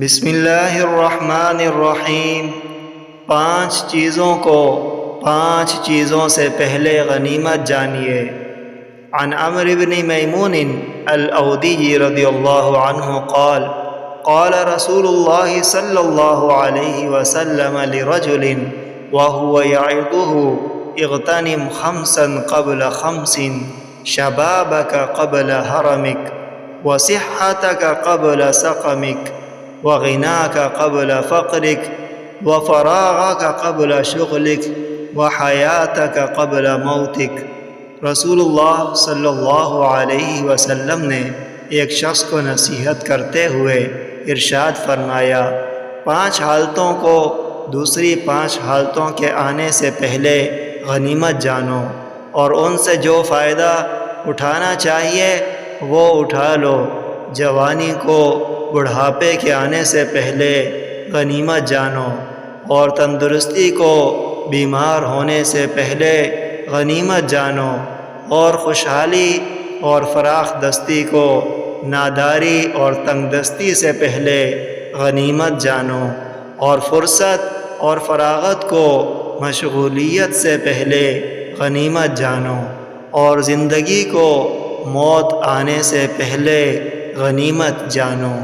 بسم اللہ الرحمن الرحیم۔ 5 چیزوں کو 5 چیزوں سے پہلے غنیمت جانیے۔ عن عمرو بن میمون الاودی رضی اللہ عنہ قال قال رسول اللہ صلی اللہ علیہ وسلم لرجل وهو يعظه اغتنم 5 قبل 5 شبابك قبل هرمك وصحتك قبل سقمك وغناك قبل فقرك وفراغك قبل شغلك وحياتك قبل موتك۔ رسول اللہ صلی اللہ علیہ وسلم نے ایک شخص کو نصیحت کرتے ہوئے ارشاد فرمایا، 5 حالتوں کو دوسری 5 حالتوں کے آنے سے پہلے غنیمت جانو، اور ان سے جو فائدہ اٹھانا چاہیے وہ اٹھا لو۔ جوانی کو بڑھاپے کے آنے سے پہلے غنیمت جانو، اور تندرستی کو بیمار ہونے سے پہلے غنیمت جانو، اور خوشحالی اور فراخ دستی کو ناداری اور تنگ دستی سے پہلے غنیمت جانو، اور فرصت اور فراغت کو مشغولیت سے پہلے غنیمت جانو، اور زندگی کو موت آنے سے پہلے غنیمت جانو۔